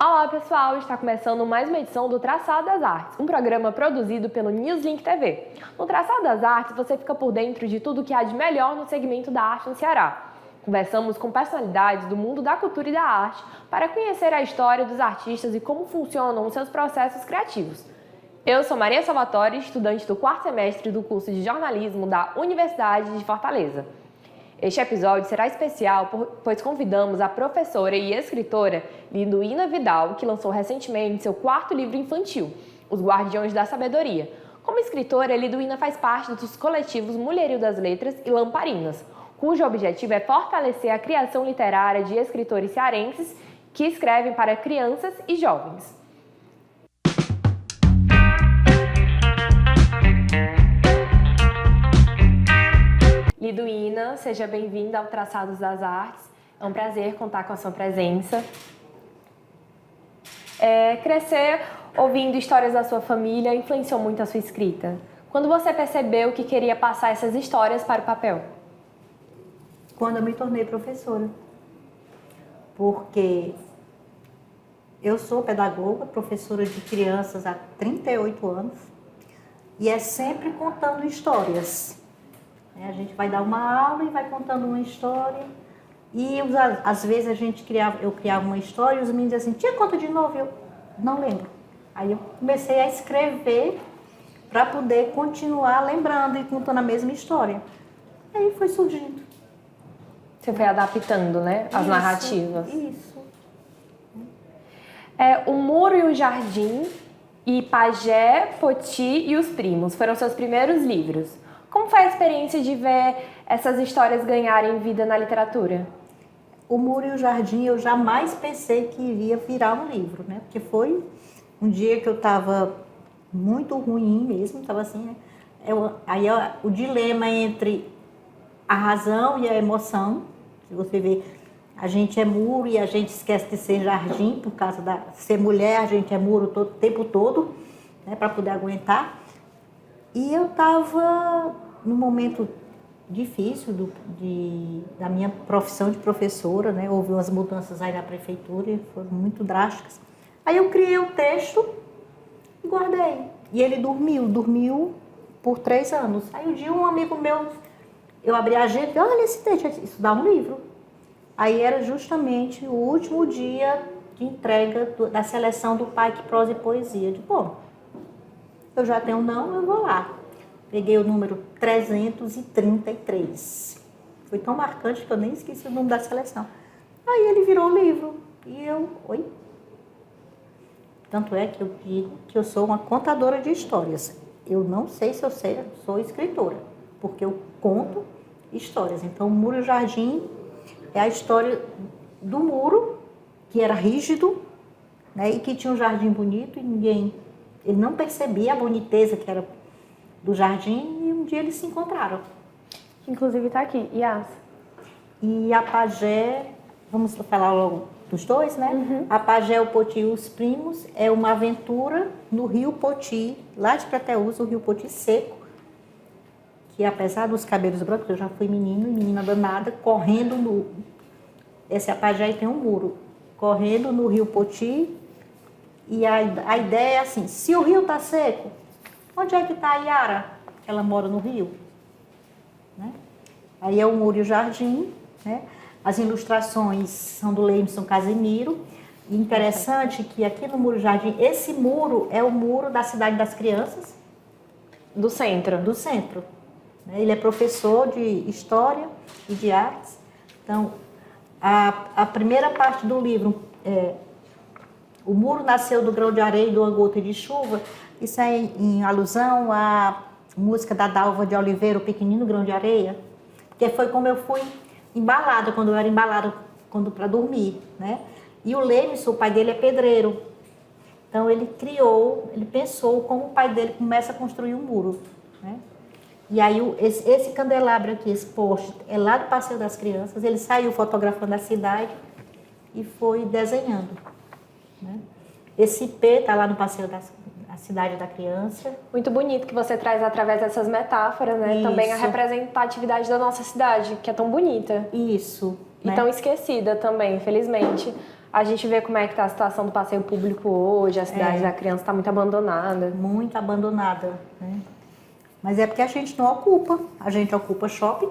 Olá pessoal, está começando mais uma edição do Traçado das Artes, um programa produzido pelo Newslink TV. No Traçado das Artes você fica por dentro de tudo que há de melhor no segmento da arte no Ceará. Conversamos com personalidades do mundo da cultura e da arte para conhecer a história dos artistas e como funcionam os seus processos criativos. Eu sou Maria Salvatore, estudante do 4º semestre do curso de jornalismo da Universidade de Fortaleza. Este episódio será especial, pois convidamos a professora e escritora Liduína Vidal, que lançou recentemente seu 4º livro infantil, Os Guardiões da Sabedoria. Como escritora, Liduína faz parte dos coletivos Mulherio das Letras e Lamparinas, cujo objetivo é fortalecer a criação literária de escritores cearenses que escrevem para crianças e jovens. Liduína, seja bem-vinda ao Traçados das Artes. É um prazer contar com a sua presença. Crescer ouvindo histórias da sua família influenciou muito a sua escrita. Quando você percebeu que queria passar essas histórias para o papel? Quando eu me tornei professora. Porque eu sou pedagoga, professora de crianças há 38 anos e é sempre contando histórias. A gente vai dar uma aula e vai contando uma história. E às vezes eu criava uma história e os meninos diziam assim, tia, conta de novo. Eu não lembro. Aí eu comecei a escrever para poder continuar lembrando e contando a mesma história. Aí foi surgindo. Você foi adaptando, né, as narrativas. Isso. O Muro e o Jardim e Pajé, Poti e os Primos foram seus primeiros livros. Como foi a experiência de ver essas histórias ganharem vida na literatura? O Muro e o Jardim eu jamais pensei que iria virar um livro, né? Porque foi um dia que eu estava muito ruim mesmo, estava assim, né? O dilema entre a razão e a emoção, se você vê, a gente é muro e a gente esquece de ser jardim, por causa de ser mulher, a gente é muro o tempo todo, né? Para poder aguentar. E eu estava num momento difícil da minha profissão de professora, né? Houve umas mudanças aí na prefeitura e foram muito drásticas. Aí eu criei o texto e guardei. E ele dormiu por 3 anos. Aí um dia um amigo meu, eu abri a agenda e olha esse texto, isso dá um livro. Aí era justamente o último dia de entrega da seleção do PAIC Prosa e Poesia. Eu disse, bom, eu já tenho não, eu vou lá. Peguei o número 333. Foi tão marcante que eu nem esqueci o nome da seleção. Aí ele virou o livro. E eu, oi? Tanto é que eu digo que eu sou uma contadora de histórias. Eu não sei se eu sou escritora, porque eu conto histórias. Então, o Muro e o Jardim é a história do muro, que era rígido, né, e que tinha um jardim bonito e ele não percebia a boniteza que era do jardim e um dia eles se encontraram. Inclusive está aqui, Yas. E a Pajé, vamos falar logo dos dois, né? Uhum. A Pajé, o Poti e os Primos é uma aventura no Rio Poti, lá de Crateús, o Rio Poti seco, que apesar dos cabelos brancos, eu já fui menino e menina danada, correndo no... Esse é a Pajé e tem um muro. Correndo no Rio Poti. E a ideia é assim, se o rio está seco, onde é que está a Yara? Ela mora no rio. Né? Aí é o Muro e o Jardim. Né? As ilustrações são do Leimson Casimiro. E interessante que aqui no Muro e Jardim, esse muro é o muro da Cidade das Crianças. Do centro. Do centro. Ele é professor de História e de Artes. Então, a primeira parte do livro é... O muro nasceu do grão de areia e de uma gota de chuva. Isso é em alusão à música da Dalva de Oliveira, O Pequenino Grão de Areia. Que foi como eu fui embalada, quando eu era embalada para dormir. Né? E o Leimson, o pai dele é pedreiro. Então ele pensou como o pai dele começa a construir um muro. Né? E aí esse candelabro aqui, esse poste, é lá do Passeio das Crianças. Ele saiu fotografando a cidade e foi desenhando. Né? Esse IP está lá no Passeio da Cidade da Criança. Muito bonito que você traz através dessas metáforas, né? Isso. Também a representatividade da nossa cidade, que é tão bonita. Isso. E tão esquecida também, infelizmente. A gente vê como é que está a situação do passeio público hoje, a cidade da criança está muito abandonada. Muito abandonada, né? Mas é porque a gente não ocupa. A gente ocupa shopping.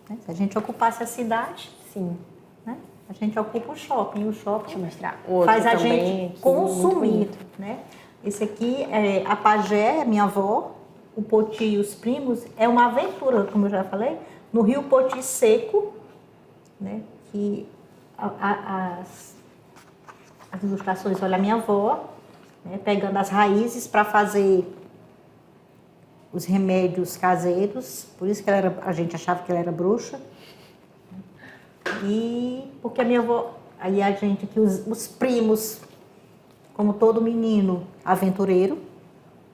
Né? Se a gente ocupasse a cidade, Sim. né? A gente ocupa o shopping. O shopping Deixa eu mostrar. O outro faz a também, gente aqui, consumir, né? Esse aqui é a Pajé, minha avó. O Poti e os primos é uma aventura, como eu já falei, no rio Poti seco, né? Que as ilustrações, olha a minha avó, né? Pegando as raízes para fazer os remédios caseiros, por isso que a gente achava que ela era bruxa. E porque a minha avó, aí a gente aqui, os primos, como todo menino aventureiro,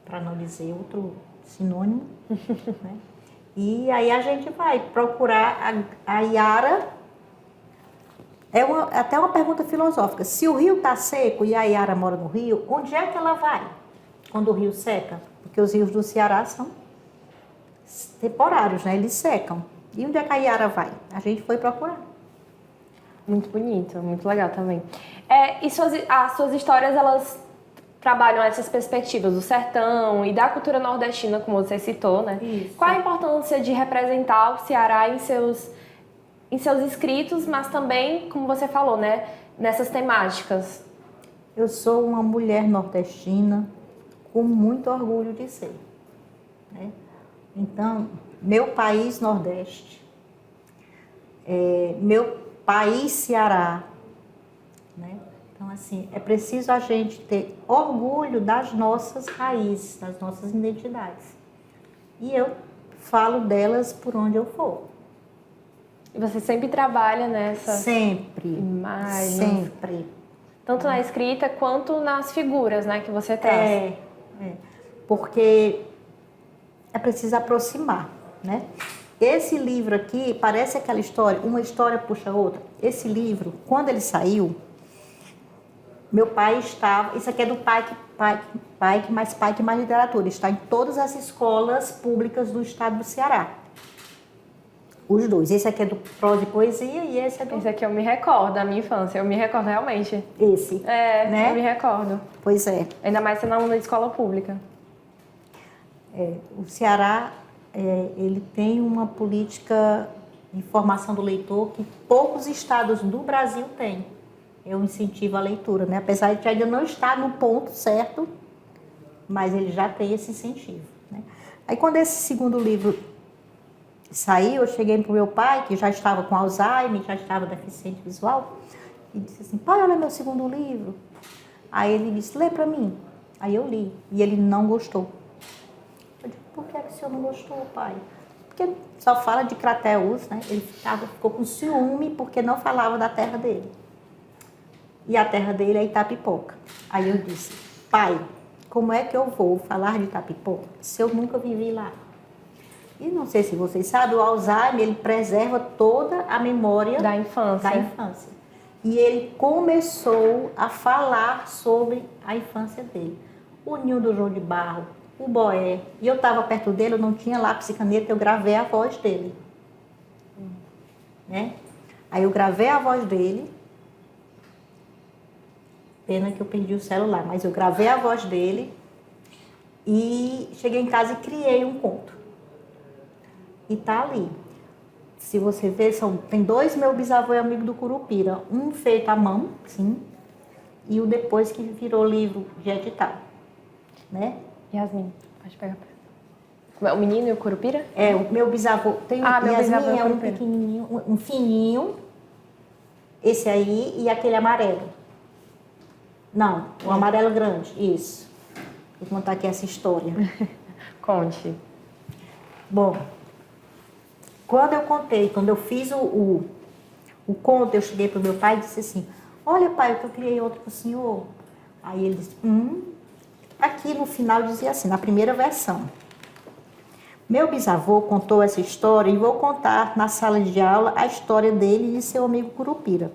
para não dizer outro sinônimo, né? E aí a gente vai procurar a Yara. Até uma pergunta filosófica. Se o rio está seco e a Yara mora no rio, onde é que ela vai quando o rio seca? Porque os rios do Ceará são temporários, né? Eles secam. E onde é que a Yara vai? A gente foi procurar. Muito bonito, muito legal também. E as suas histórias, elas trabalham essas perspectivas do sertão e da cultura nordestina, como você citou, né? Isso. Qual a importância de representar o Ceará em seus escritos, mas também, como você falou, né? Nessas temáticas? Eu sou uma mulher nordestina com muito orgulho de ser, né? Então, meu país Nordeste, meu país Ceará, né? Então, assim, é preciso a gente ter orgulho das nossas raízes, das nossas identidades. E eu falo delas por onde eu for. E você sempre trabalha nessa Sempre. imagem? Sempre. Tanto na escrita quanto nas figuras, né, que você traz. Porque é preciso aproximar, né? Esse livro aqui parece aquela história, uma história puxa a outra. Esse livro, quando ele saiu, meu pai estava... Isso aqui é do PAIC mais literatura. Está em todas as escolas públicas do estado do Ceará. Os dois. Esse aqui é do prosa e poesia e esse é do... Esse aqui eu me recordo da minha infância. Eu me recordo realmente. Esse. Né? Eu me recordo. Pois é. Ainda mais sendo aluna de escola pública. O Ceará, ele tem uma política de formação do leitor que poucos estados do Brasil têm. É um incentivo à leitura, né? Apesar de ainda não estar no ponto certo, mas ele já tem esse incentivo, né? Aí quando esse segundo livro saiu, eu cheguei para o meu pai, que já estava com Alzheimer, já estava deficiente visual, e disse assim: pai, olha meu segundo livro. Aí ele disse: lê para mim. Aí eu li, e ele não gostou. Eu disse: por que o senhor não gostou, pai? Porque só fala de Crateús, né? Ele ficou com ciúme porque não falava da terra dele. E a terra dele é Itapipoca. Aí eu disse: pai, como é que eu vou falar de Itapipoca se eu nunca vivi lá? E não sei se vocês sabem, o Alzheimer, ele preserva toda a memória da infância. E ele começou a falar sobre a infância dele. O Ninho do João de Barro, o Boé. E eu estava perto dele, eu não tinha lápis e caneta, eu gravei a voz dele. Né? Aí eu gravei a voz dele. Pena que eu perdi o celular, mas eu gravei a voz dele e cheguei em casa e criei um conto. E tá ali. Se você ver, tem dois meu bisavô e amigo do Curupira. Um feito à mão, sim, e o depois que virou livro de edital. Né? Yasmin, pode pegar. O menino e o Curupira? O meu bisavô. Tem meu Yasmin bisavô é um pequenininho, um fininho, esse aí, e aquele amarelo. Não, o amarelo grande, isso. Vou contar aqui essa história. Conte. Bom, quando eu fiz o conto, eu cheguei para o meu pai e disse assim: olha, pai, eu criei outro para o senhor. Aí ele disse: Aqui no final dizia assim, na primeira versão: meu bisavô contou essa história e vou contar na sala de aula a história dele e de seu amigo Curupira.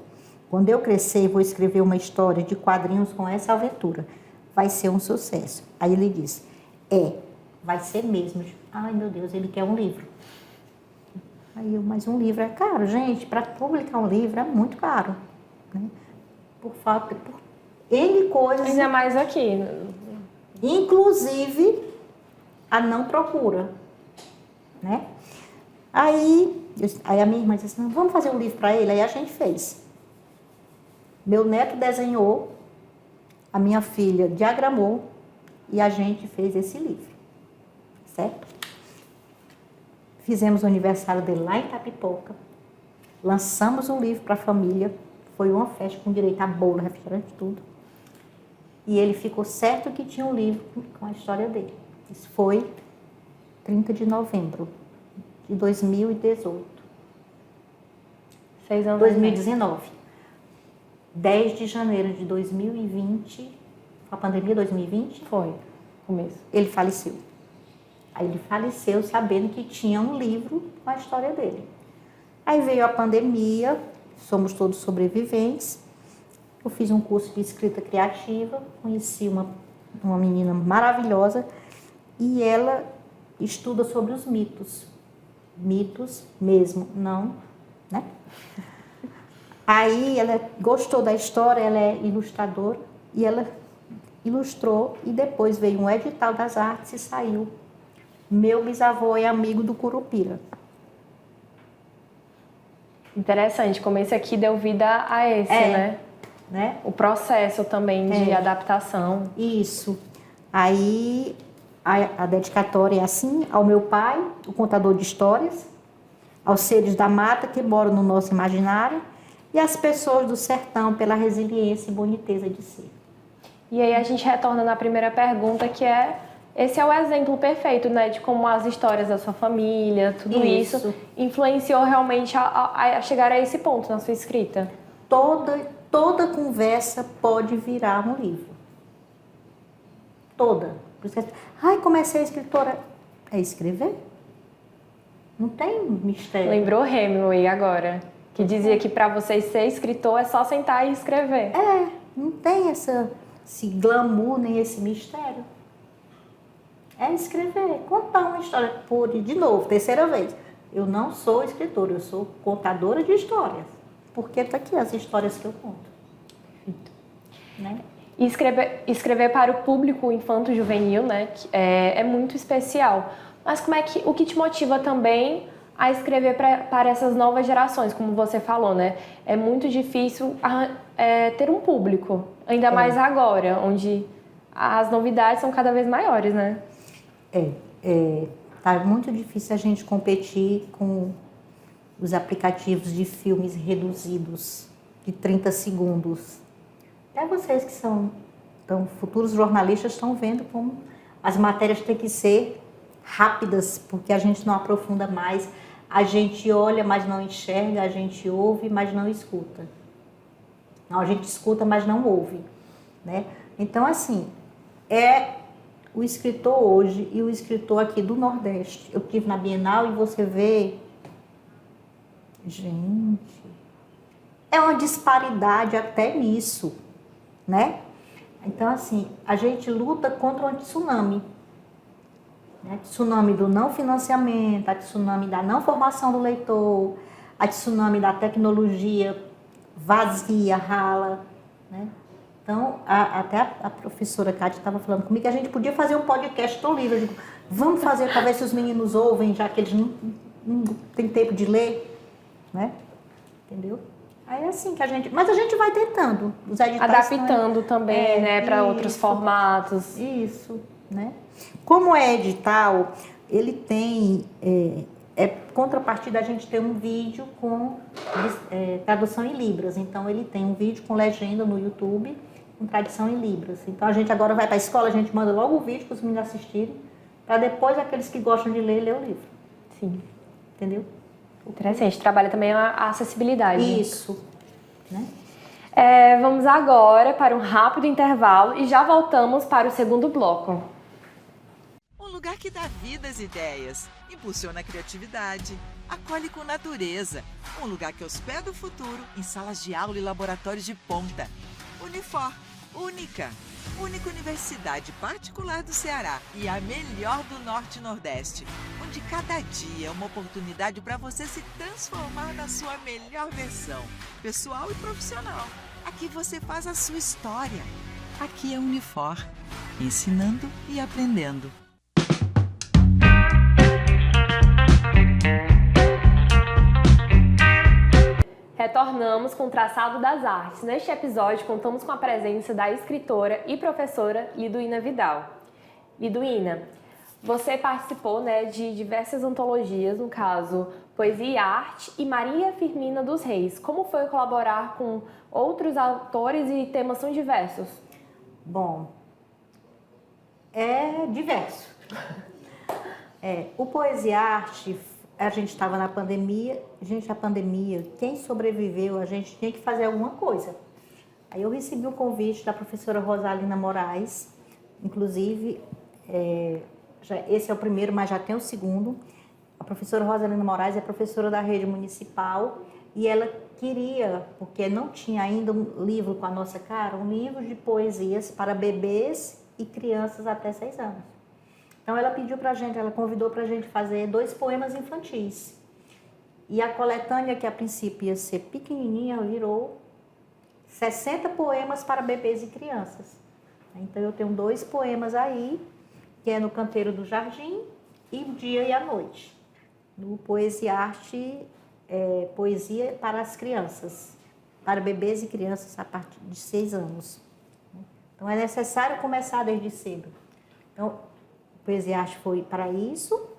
Quando eu crescer, vou escrever uma história de quadrinhos com essa aventura. Vai ser um sucesso. Aí ele disse: vai ser mesmo. Ai, meu Deus, ele quer um livro. Aí mas um livro é caro, gente. Para publicar um livro é muito caro. né? Por falta, por N coisas. Ainda mais aqui. Inclusive a não procura, né? Aí a minha irmã disse assim, vamos fazer um livro para ele? Aí a gente fez. Meu neto desenhou, a minha filha diagramou e a gente fez esse livro, certo? Fizemos o aniversário dele lá em Itapipoca, lançamos um livro para a família, foi uma festa com direito a bolo, refrigerante, tudo. E ele ficou certo que tinha um livro com a história dele. Isso foi 30 de novembro de 2018. 6 anos 2019. 10 de janeiro de 2020, a pandemia 2020? Foi, começo. Ele faleceu. Aí ele faleceu sabendo que tinha um livro com a história dele. Aí veio a pandemia, somos todos sobreviventes. Eu fiz um curso de escrita criativa, conheci uma menina maravilhosa e ela estuda sobre os mitos. Mitos mesmo, não, né? Aí ela gostou da história, ela é ilustradora e ela ilustrou e depois veio um edital das artes e saiu. Meu bisavô é amigo do Curupira. Interessante, como esse aqui deu vida a esse, né? O processo também de adaptação. Isso. Aí a dedicatória é assim, ao meu pai, o contador de histórias, aos seres da mata que moram no nosso imaginário e às pessoas do sertão pela resiliência e boniteza de ser. E aí a gente retorna na primeira pergunta, que é, esse é o exemplo perfeito, né, de como as histórias da sua família, tudo isso influenciou realmente a chegar a esse ponto na sua escrita. Toda conversa pode virar um livro. Toda. Por isso que, comecei a escritora. É escrever? Não tem mistério. Lembrou Hemingway agora, que dizia que para você ser escritor é só sentar e escrever. Não tem esse glamour nem esse mistério. É escrever, contar uma história. De novo, terceira vez. Eu não sou escritora, eu sou contadora de histórias. Porque tá aqui as histórias que eu conto. Né? E escrever para o público infanto-juvenil, né, é muito especial. Mas o que te motiva também a escrever para essas novas gerações, como você falou, né? É muito difícil ter um público, ainda mais agora, onde as novidades são cada vez maiores, né? Tá muito difícil a gente competir com os aplicativos de filmes reduzidos de 30 segundos. Até vocês que são futuros jornalistas estão vendo como as matérias têm que ser rápidas, porque a gente não aprofunda mais, a gente olha, mas não enxerga, a gente ouve, mas não escuta. Não, a gente escuta, mas não ouve, né? Então, assim, o escritor hoje e o escritor aqui do Nordeste. Eu estive na Bienal e você vê... Gente, é uma disparidade até nisso, né? Então, assim, a gente luta contra um tsunami. Né? Tsunami do não financiamento, a tsunami da não formação do leitor, a tsunami da tecnologia vazia, rala, né? Então, até a professora Cátia estava falando comigo que a gente podia fazer um podcast do livro. Eu digo, vamos fazer para ver se os meninos ouvem, já que eles não têm tempo de ler, né? Entendeu? Aí é assim que a gente... Mas a gente vai tentando. Os editais adaptando também, né? Para outros formatos. Isso, né? Como é edital, ele tem... contrapartida, a gente tem um vídeo com tradução em Libras. Então, ele tem um vídeo com legenda no YouTube, com tradução em Libras. Então, a gente agora vai para a escola, a gente manda logo o vídeo para os meninos assistirem, para depois aqueles que gostam de ler o livro. Sim. Entendeu? Interessante. Trabalha também a acessibilidade. Isso. Né? Vamos agora para um rápido intervalo e já voltamos para o segundo bloco. Um lugar que dá vida às ideias, impulsiona a criatividade, acolhe com natureza. Um lugar que hospeda o futuro em salas de aula e laboratórios de ponta. Unifor, única universidade particular do Ceará e a melhor do Norte e Nordeste. lição de cada dia, uma oportunidade para você se transformar na sua melhor versão, pessoal e profissional. Aqui você faz a sua história. Aqui é Unifor, ensinando e aprendendo. Retornamos com o Traçado das Artes. Neste episódio, contamos com a presença da escritora e professora Liduína Vidal. Liduína, você participou de diversas antologias, no caso Poesia e Arte e Maria Firmina dos Reis. Como foi colaborar com outros autores e temas tão diversos? Bom, é diverso. O Poesia e Arte, a gente estava na pandemia, a pandemia, quem sobreviveu, a gente tinha que fazer alguma coisa. Aí eu recebi um convite da professora Rosalina Moraes, inclusive, esse é o primeiro, mas já tem o segundo. A professora Rosalina Moraes é professora da rede municipal e ela queria, porque não tinha ainda um livro com a nossa cara, um livro de poesias para bebês e crianças até 6 anos. Então ela pediu pra gente, ela convidou pra gente fazer 2 poemas infantis. E a coletânea, que a princípio ia ser pequenininha, virou 60 poemas para bebês e crianças. Então eu tenho 2 poemas aí, que é no Canteiro do Jardim e O Dia e a Noite. No Poesia e Arte, poesia para as crianças, para bebês e crianças a partir de 6 anos. Então é necessário começar desde cedo. Então, Poesia e Arte foi para isso.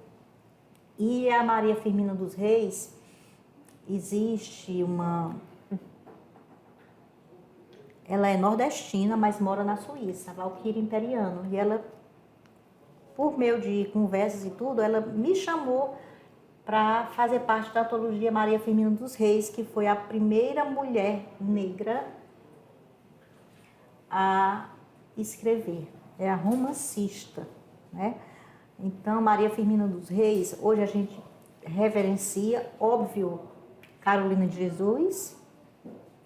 E a Maria Firmina dos Reis, existe ela é nordestina, mas mora na Suíça, Valquíria Imperiano. E ela, por meio de conversas e tudo, ela me chamou para fazer parte da antologia Maria Firmina dos Reis, que foi a primeira mulher negra a escrever. É a romancista, né? Então, Maria Firmina dos Reis, hoje a gente reverencia, óbvio, Carolina de Jesus,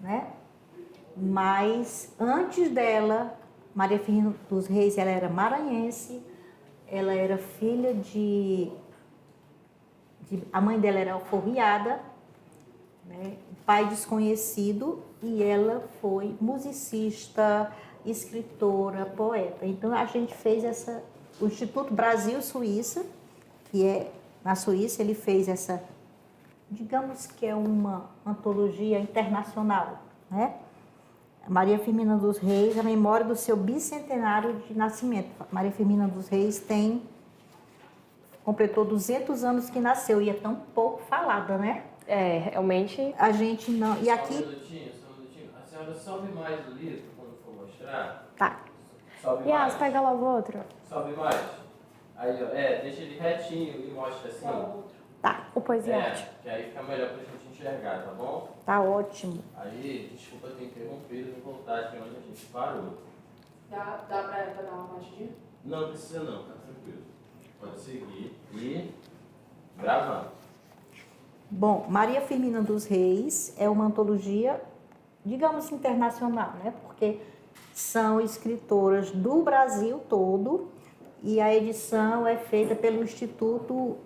né? Mas antes dela, Maria Firmina dos Reis, ela era maranhense, ela era filha a mãe dela era alforriada, né? Pai desconhecido, e ela foi musicista, escritora, poeta. Então a gente fez o Instituto Brasil-Suíça, que é na Suíça, ele fez essa, digamos que é uma antologia internacional, né? Maria Firmina dos Reis, a memória do seu bicentenário de nascimento. Maria Firmina dos Reis completou 200 anos que nasceu, e é tão pouco falada, né? Realmente. A gente não. E aqui. Só um minutinho. A senhora sobe mais o livro quando for mostrar. Tá. Sobe mais. Pega logo outro. Sobe mais. Aí, ó, deixa ele retinho e mostra assim. Tá. O Poesia e Arte. Que aí fica melhor pra gente enxergar, tá bom? Tá ótimo. Aí, desculpa ter interrompido, vou voltar aqui onde a gente parou. Dá pra dar uma batidinha? Não precisa não, tá tranquilo. Pode seguir e gravando. Bom, Maria Firmina dos Reis é uma antologia, digamos, internacional, né? Porque são escritoras do Brasil todo, e a edição é feita pelo Instituto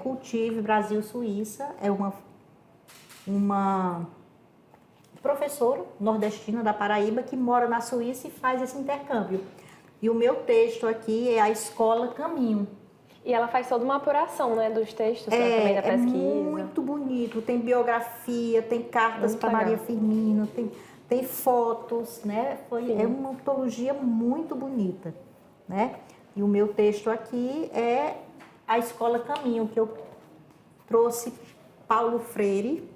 Cultive Brasil-Suíça. É uma professora nordestina da Paraíba que mora na Suíça e faz esse intercâmbio. E o meu texto aqui é A Escola Caminho. E ela faz toda uma apuração, né, dos textos, também da pesquisa. É muito bonito, tem biografia, tem cartas para Maria Firmina, tem fotos, né? É uma antologia muito bonita, né? E o meu texto aqui é A Escola Caminho, que eu trouxe Paulo Freire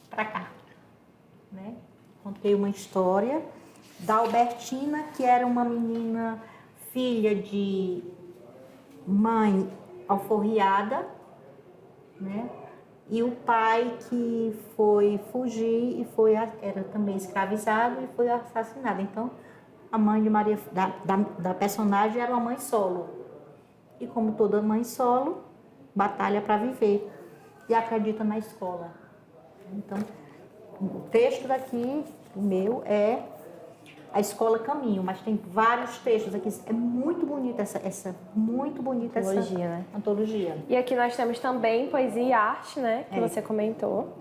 para cá, né? Contei uma história da Albertina, que era uma menina filha de mãe alforriada, né? E o pai que foi fugir e era também escravizado e foi assassinado. Então, a mãe de Maria, da personagem era uma mãe solo. E como toda mãe solo, batalha para viver e acredita na escola. Então, o texto daqui, o meu, é a Escola Caminho, mas tem vários textos aqui. É muito bonita muito bonita Antologia, essa né? antologia. E aqui nós temos também poesia e arte, né? Que você comentou.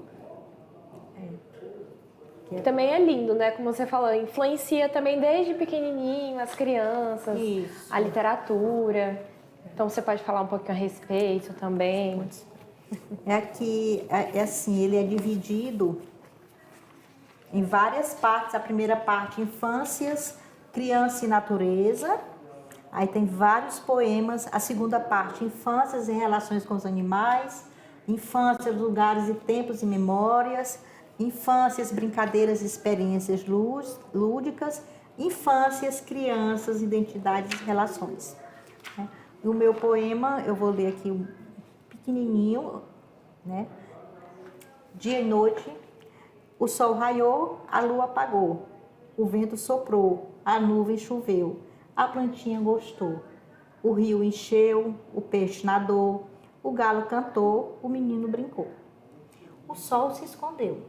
Que também é lindo, né? Como você falou, influencia também desde pequenininho as crianças, Isso. a literatura. Então você pode falar um pouquinho a respeito também. Aqui, assim, ele é dividido em várias partes. A primeira parte, infâncias, criança e natureza. Aí tem vários poemas. A segunda parte, infâncias e relações com os animais. Infância, lugares e tempos e memórias. Infâncias, brincadeiras e experiências lúdicas. Infâncias, crianças, identidades e relações. E o meu poema, eu vou ler aqui um pequenininho, né? Dia e noite, o sol raiou, a lua apagou, o vento soprou, a nuvem choveu, a plantinha gostou, o rio encheu, o peixe nadou, o galo cantou, o menino brincou. O sol se escondeu,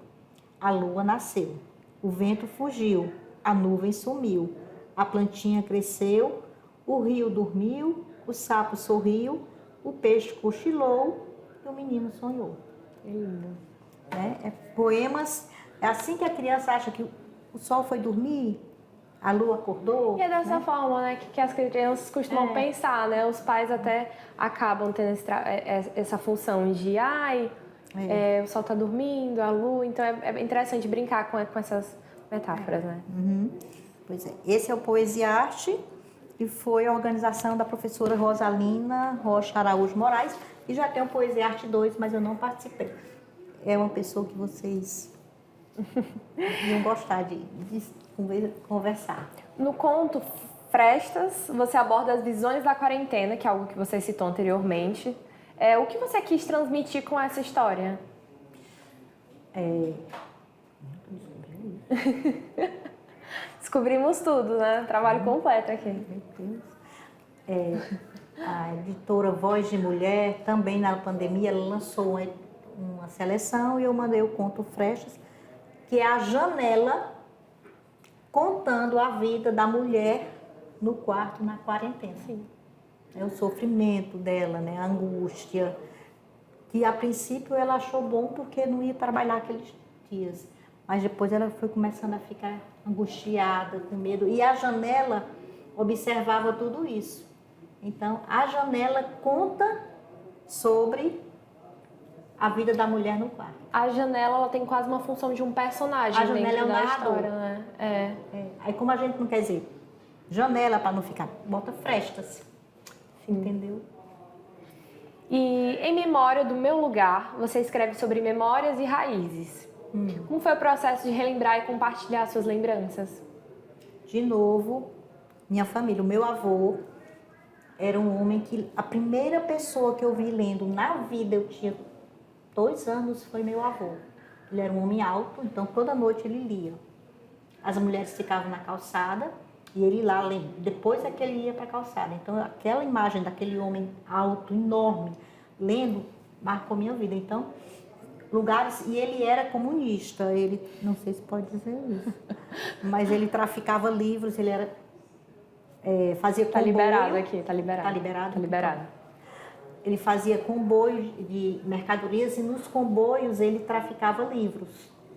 a lua nasceu, o vento fugiu, a nuvem sumiu, a plantinha cresceu, o rio dormiu, o sapo sorriu, o peixe cochilou e o menino sonhou. Que lindo. Poemas, é assim que a criança acha que o sol foi dormir, a lua acordou. E é dessa forma, né, que as crianças costumam pensar, né? Os pais até acabam tendo essa função de, o sol está dormindo, a lua. Então é interessante brincar com essas metáforas, né? Uhum. Pois é. Esse é o Poesia e Arte, que foi a organização da professora Rosalina Rocha Araújo Moraes, e já tem o Poesia e Arte 2, mas eu não participei. É uma pessoa que vocês iam gostar de conversar. No conto Frestas, você aborda as visões da quarentena, que é algo que você citou anteriormente. O que você quis transmitir com essa história? Descobrimos tudo, né? Trabalho completo aqui. Meu Deus. A editora Voz de Mulher, também na pandemia, ela lançou uma seleção e eu mandei o conto Frestas, que é a janela contando a vida da mulher no quarto na quarentena. Sim. É o sofrimento dela, né? A angústia, que a princípio ela achou bom porque não ia trabalhar aqueles dias, mas depois ela foi começando a ficar angustiada, com medo, e a janela observava tudo isso. Então, a janela conta sobre a vida da mulher no quarto. A janela, ela tem quase uma função de um personagem A janela dentro é um da narrador. história, né? Aí, como a gente não quer dizer janela para não ficar, bota frestas. Entendeu? E em Memória do Meu Lugar, você escreve sobre memórias e raízes. Como foi o processo de relembrar e compartilhar suas lembranças? De novo, minha família, o meu avô era um homem que a primeira pessoa que eu vi lendo na vida, eu tinha 2 anos, foi meu avô. Ele era um homem alto, então toda noite ele lia. As mulheres ficavam na calçada e ele lá lendo. Depois é que ele ia para a calçada. Então aquela imagem daquele homem alto, enorme, lendo, marcou minha vida. Então, lugares... E ele era comunista, ele... Não sei se pode dizer isso. Mas ele traficava livros, ele era... fazia comboio. Tá liberado aqui, tá liberado. Tá liberado? Tá liberado. Então, ele fazia comboio de mercadorias e nos comboios ele traficava livros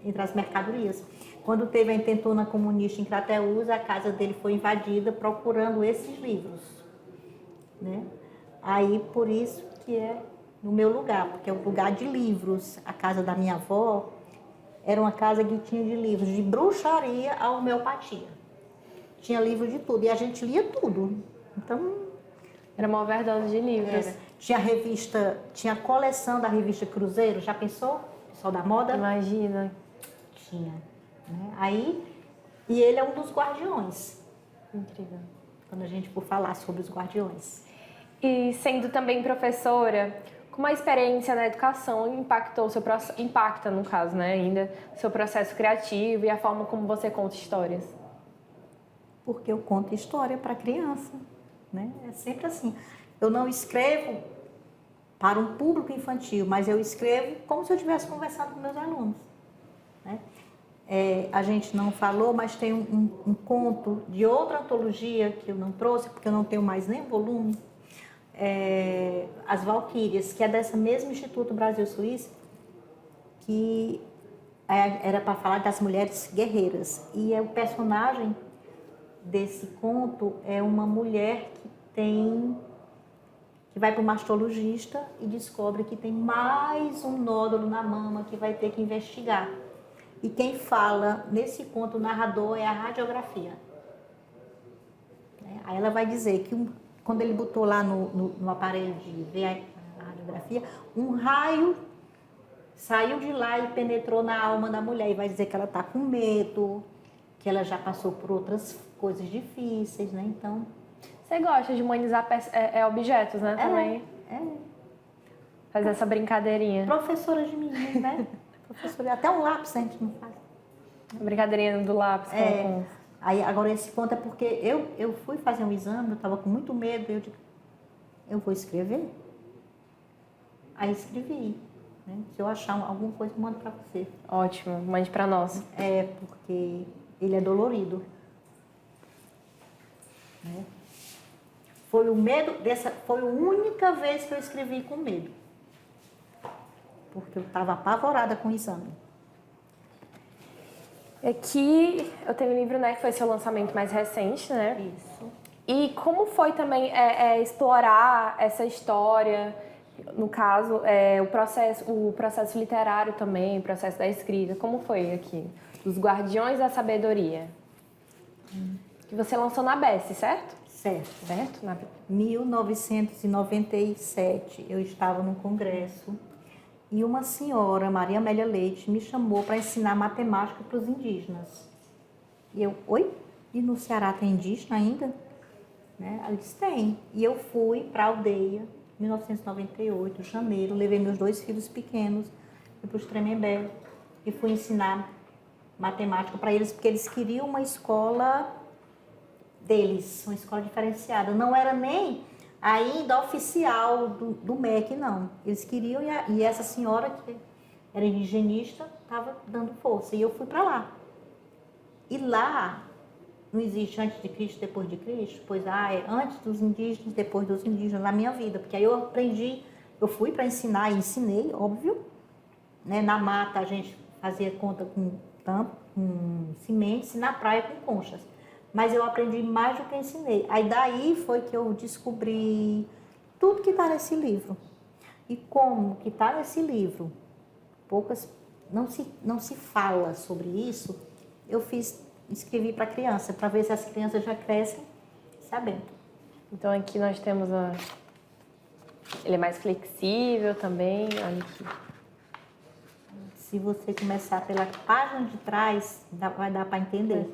entre as mercadorias. Quando teve a intentona comunista em Crateús, a casa dele foi invadida procurando esses livros, né? Aí, por isso que é no meu lugar, porque é um lugar de livros. A casa da minha avó era uma casa que tinha de livros, de bruxaria a homeopatia. Tinha livro de tudo, e a gente lia tudo. Então... Era uma overdose de livros. Tinha revista, tinha a coleção da revista Cruzeiro, já pensou? Pessoal da moda? Imagina. Tinha. Né? Aí, e ele é um dos guardiões. Incrível. Quando a gente for falar sobre os guardiões. E sendo também professora, como a experiência na educação impactou o seu processo, impacta no caso, né, ainda, seu processo criativo e a forma como você conta histórias? Porque eu conto história para criança, né? É sempre assim. Eu não escrevo para um público infantil, mas eu escrevo como se eu estivesse conversando com meus alunos, né? a gente não falou, mas tem um conto de outra antologia que eu não trouxe, porque eu não tenho mais nem volume, As Valquírias, que é dessa mesma Instituto Brasil-Suíça, que era para falar das mulheres guerreiras. E o personagem desse conto é uma mulher que vai para o mastologista e descobre que tem mais um nódulo na mama que vai ter que investigar. E quem fala nesse conto, o narrador, é a radiografia. Aí ela vai dizer que quando ele botou lá no aparelho de ver a radiografia, um raio saiu de lá e penetrou na alma da mulher. E vai dizer que ela está com medo, que ela já passou por outras coisas difíceis, né? Então... Você gosta de humanizar objetos, né? Também. Fazer essa brincadeirinha. Professora de meninos, né? Professora, até um lápis a gente não faz. A brincadeirinha do lápis. Aí, agora, esse conto é porque eu fui fazer um exame, eu estava com muito medo, eu digo, eu vou escrever. Aí escrevi. Né? Se eu achar alguma coisa, eu mando para você. Ótimo, mande para nós. Porque ele é dolorido. Né? Foi a única vez que eu escrevi com medo. Porque eu estava apavorada com o exame. Aqui eu tenho um livro, né, que foi seu lançamento mais recente, né? Isso. E como foi também explorar essa história, no caso, o processo literário também, o processo da escrita, como foi aqui? Os Guardiões da Sabedoria. Que você lançou na Best, certo? Certo. 1997, eu estava num congresso e uma senhora, Maria Amélia Leite, me chamou para ensinar matemática para os indígenas. E eu, oi? E no Ceará tem indígena ainda? Né? Ela disse, tem. E eu fui para a aldeia, em 1998, janeiro, levei meus 2 filhos pequenos, fui para os Tremembé e fui ensinar matemática para eles, porque eles queriam uma escola deles, uma escola diferenciada. Não era nem ainda oficial do MEC, não. Eles queriam, e essa senhora, que era indigenista, estava dando força. E eu fui para lá. E lá, não existe antes de Cristo, depois de Cristo? Pois é antes dos indígenas, depois dos indígenas, na minha vida. Porque aí eu aprendi, eu fui para ensinar e ensinei, óbvio. Né? Na mata a gente fazia conta com tampo, com sementes, e na praia com conchas. Mas eu aprendi mais do que ensinei. Aí daí foi que eu descobri tudo que está nesse livro. E como que está nesse livro, não se fala sobre isso, eu escrevi para criança, para ver se as crianças já crescem sabendo. Então aqui nós temos ele é mais flexível também, olha aqui. Se você começar pela página de trás, vai dar para entender.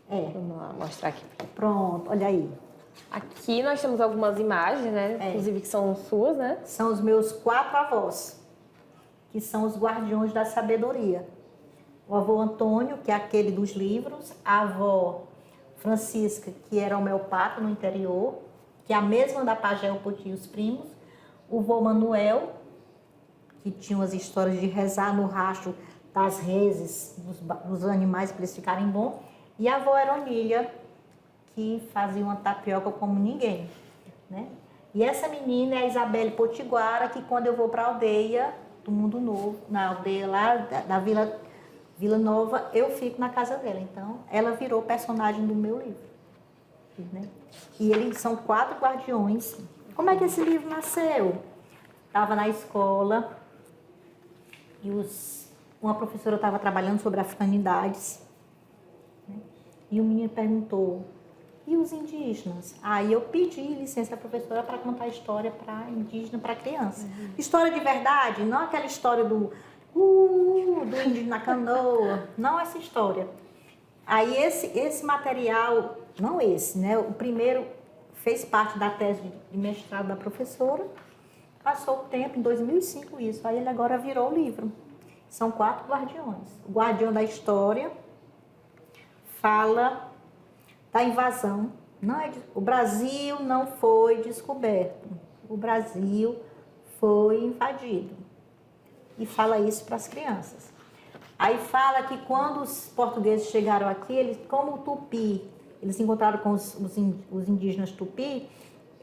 Vamos lá, mostrar aqui. Pronto, olha aí. Aqui nós temos algumas imagens, né? Inclusive que são suas, né? São os meus 4 avós, que são os guardiões da sabedoria. O avô Antônio, que é aquele dos livros, a avó Francisca, que era homeopata no interior, que é a mesma da Pagel Poti e os primos, o vô Manuel, que tinha as histórias de rezar no rastro das reses, dos animais para eles ficarem bons, e a avó Eronília, que fazia uma tapioca como ninguém, né? E essa menina é a Isabelle Potiguara, que quando eu vou para a aldeia do Mundo Novo, na aldeia lá da Vila Nova, eu fico na casa dela. Então, ela virou personagem do meu livro. Né? E eles são 4 guardiões. Como é que esse livro nasceu? Estava na escola e uma professora estava trabalhando sobre africanidades. Né? E o menino perguntou, e os indígenas? Aí eu pedi licença à professora para contar a história para indígena, para criança. História de verdade, não aquela história do índio na canoa, não essa história. Aí esse material, não esse, né? O primeiro fez parte da tese de mestrado da professora, passou o tempo, em 2005 isso, aí ele agora virou o livro. São 4 guardiões. O guardião da história fala da invasão. O Brasil não foi descoberto, o Brasil foi invadido. E fala isso para as crianças. Aí fala que quando os portugueses chegaram aqui, eles, como o tupi, eles se encontraram com os indígenas tupi,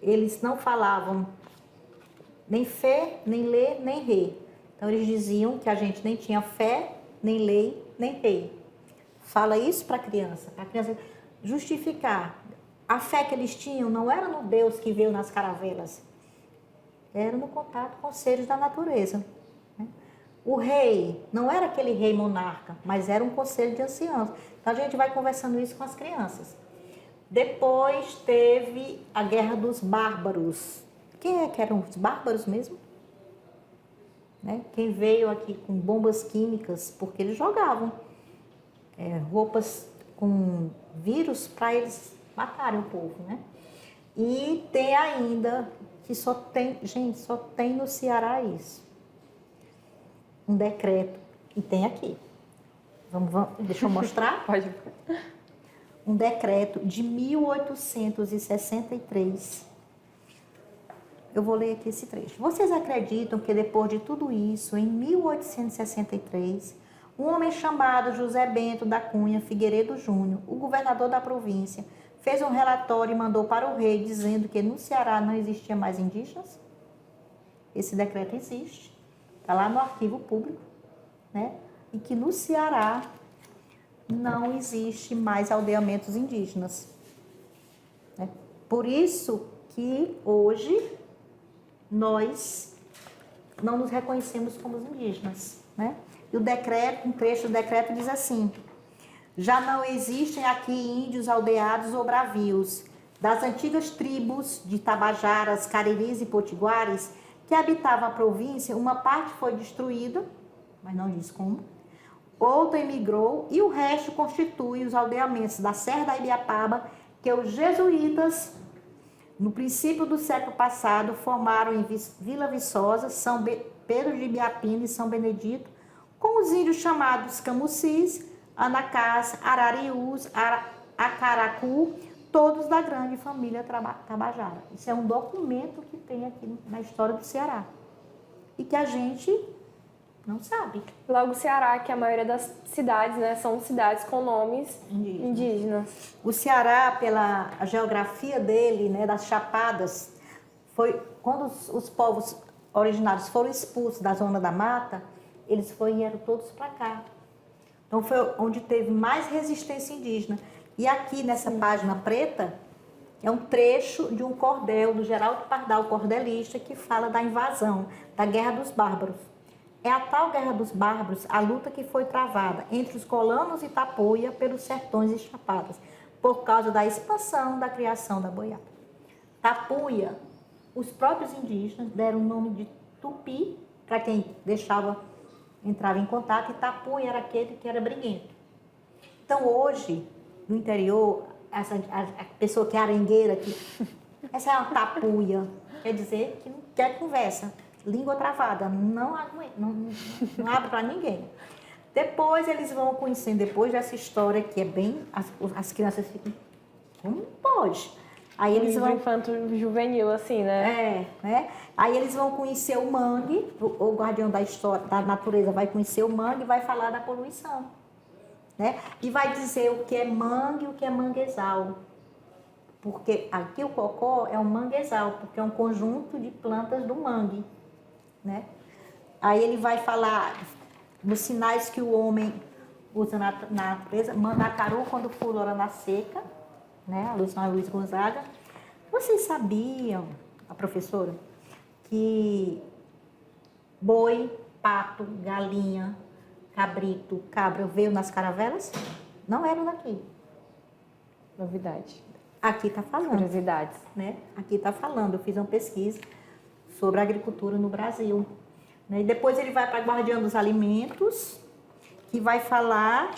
eles não falavam nem fé, nem lê, nem rei. Então eles diziam que a gente nem tinha fé, nem lei, nem rei. Fala isso para a criança justificar. A fé que eles tinham não era no Deus que veio nas caravelas, era no contato com os seres da natureza. O rei não era aquele rei monarca, mas era um conselho de anciãos. Então a gente vai conversando isso com as crianças. Depois teve a Guerra dos Bárbaros. Quem é que eram os bárbaros mesmo? Né? Quem veio aqui com bombas químicas, porque eles jogavam roupas com vírus para eles matarem o povo, né? E tem ainda, que só tem no Ceará isso. Um decreto, e tem aqui. Deixa eu mostrar? Pode. Um decreto de 1863. Eu vou ler aqui esse trecho. Vocês acreditam que depois de tudo isso, em 1863, um homem chamado José Bento da Cunha Figueiredo Júnior, o governador da província, fez um relatório e mandou para o rei dizendo que no Ceará não existia mais indígenas? Esse decreto existe. Está lá no arquivo público, né? E que no Ceará não existe mais aldeamentos indígenas. Né? Por isso que hoje nós não nos reconhecemos como indígenas. Né? E o decreto, um trecho do decreto diz assim: já não existem aqui índios aldeados ou bravios. Das antigas tribos de Tabajaras, Cariris e Potiguares, que habitava a província, uma parte foi destruída, mas não diz como, outra emigrou e o resto constitui os aldeamentos da Serra da Ibiapaba, que os jesuítas, no princípio do século passado, formaram em Vila Viçosa, São Pedro de Ibiapina e São Benedito, com os índios chamados Camucis, Anacás, Arariús, Acaracu, todos da grande família Tabajara. Isso é um documento que tem aqui na história do Ceará e que a gente não sabe. Logo, o Ceará, que a maioria das cidades, né, são cidades com nomes indígenas. O Ceará, pela geografia dele, né, das chapadas, foi quando os povos originários foram expulsos da zona da mata, eles vieram todos para cá. Então foi onde teve mais resistência indígena. E aqui nessa página preta é um trecho de um cordel do Geraldo Pardal, cordelista, que fala da invasão, da Guerra dos Bárbaros. É a tal Guerra dos Bárbaros a luta que foi travada entre os colonos e Tapuia pelos sertões e chapadas, por causa da expansão da criação da boiada. Tapuia, os próprios indígenas deram o nome de Tupi, para quem entrava em contato, e Tapuia era aquele que era briguento. Então hoje, no interior, a pessoa que é arengueira, essa é uma tapuia, quer dizer que não quer conversa, língua travada, não abre para ninguém. Depois eles vão conhecendo, depois dessa história que é bem, as crianças ficam, como pode? Aí eles vão infanto juvenil, assim, né? né? Aí eles vão conhecer o mangue, o guardião da história, da natureza vai conhecer o mangue e vai falar da poluição. Né? E vai dizer o que é mangue e o que é manguezal. Porque aqui o cocó é um manguezal, porque é um conjunto de plantas do mangue. Né? Aí ele vai falar dos sinais que o homem usa na natureza. Mandacaru, quando fulora na seca, né? A Luiz Gonzaga. Vocês sabiam, a professora, que boi, pato, galinha, cabrito, cabra veio nas caravelas? Não eram daqui. Novidade. Aqui está falando. Curiosidades. Né? Aqui está falando. Eu fiz uma pesquisa sobre a agricultura no Brasil. Né? E depois ele vai para a Guardiã dos Alimentos, que vai falar...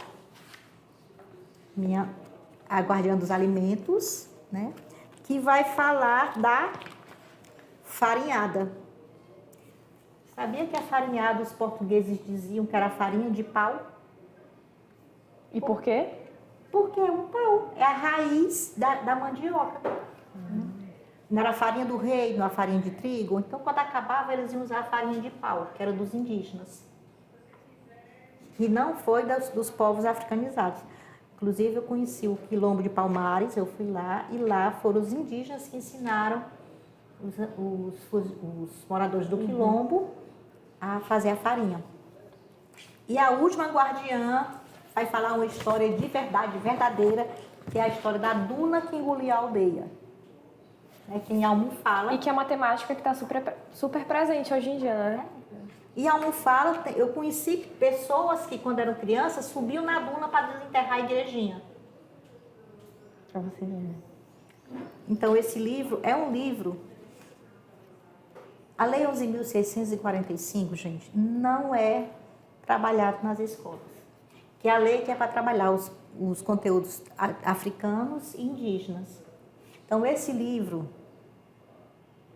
A Guardiã dos Alimentos, né? Que vai falar da farinhada. Sabia que a farinhada os portugueses diziam que era farinha de pau? E por quê? Porque é um pau, é a raiz da mandioca. Não era a farinha do rei, não era a farinha de trigo. Então, quando acabava, eles iam usar a farinha de pau, que era dos indígenas. que não foi dos povos africanizados. Inclusive, eu conheci o Quilombo de Palmares, eu fui lá, e lá foram os indígenas que ensinaram os moradores do Quilombo a fazer a farinha. E a última guardiã vai falar uma história de verdade, verdadeira, que é a história da duna que engoliu a aldeia. Que em Almofala. E que é uma temática que está super presente hoje em dia, né? E Almofala, eu conheci pessoas que, quando eram crianças, subiam na duna para desenterrar a igrejinha. Pra você ver. Então, esse livro é um livro... A Lei 11.645, gente, não é trabalhado nas escolas. Que é a lei que é para trabalhar os conteúdos africanos e indígenas. Então, esse livro,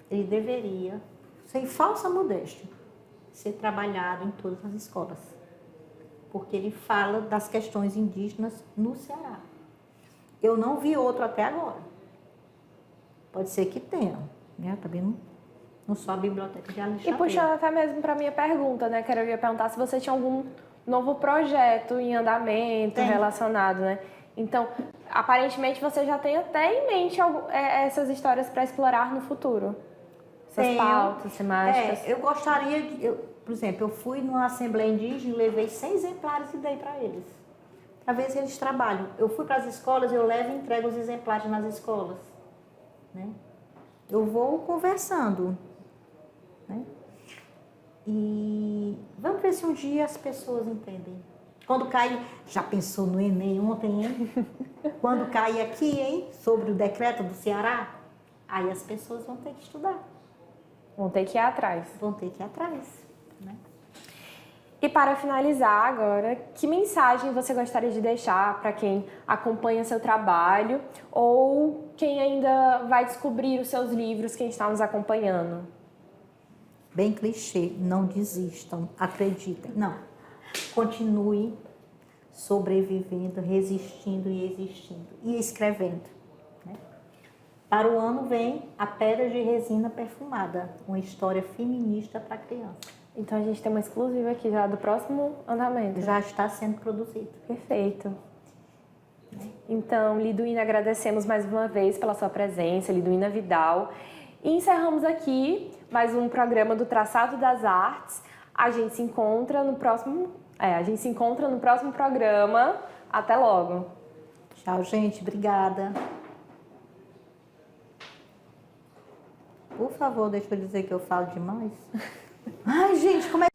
ele deveria, sem falsa modéstia, ser trabalhado em todas as escolas. Porque ele fala das questões indígenas no Ceará. Eu não vi outro até agora. Pode ser que tenha, né? Também não só a biblioteca de Alexandria. E puxando até mesmo para a minha pergunta, né? Que eu ia perguntar se você tinha algum novo projeto em andamento relacionado, né? Então, aparentemente você já tem até em mente essas histórias para explorar no futuro. Essas pautas temáticas. Eu gostaria de... por exemplo, eu fui numa assembleia indígena e levei 100 exemplares e dei para eles. Para ver se eles trabalham. Eu fui para as escolas, eu levo e entrego os exemplares nas escolas. Né? Eu vou conversando. Né? E vamos ver se um dia as pessoas entendem. Quando cai, já pensou no Enem ontem, hein? Quando cai aqui, hein, sobre o decreto do Ceará, aí as pessoas vão ter que estudar. Vão ter que ir atrás. Vão ter que ir atrás, né? E para finalizar agora, que mensagem você gostaria de deixar para quem acompanha seu trabalho ou quem ainda vai descobrir os seus livros, quem está nos acompanhando? Bem clichê, não desistam, acreditem. Não, continue sobrevivendo, resistindo e existindo e escrevendo. Né? Para o ano vem A Pedra de Resina Perfumada, uma história feminista para criança. Então a gente tem uma exclusiva aqui já do próximo andamento. Já está sendo produzido. Perfeito. Então, Liduína, agradecemos mais uma vez pela sua presença, Liduína Vidal. E encerramos aqui mais um programa do Traçado das Artes. A gente se encontra no próximo programa. Até logo. Tchau, gente. Obrigada. Por favor, deixa eu dizer que eu falo demais. Ai, gente, como é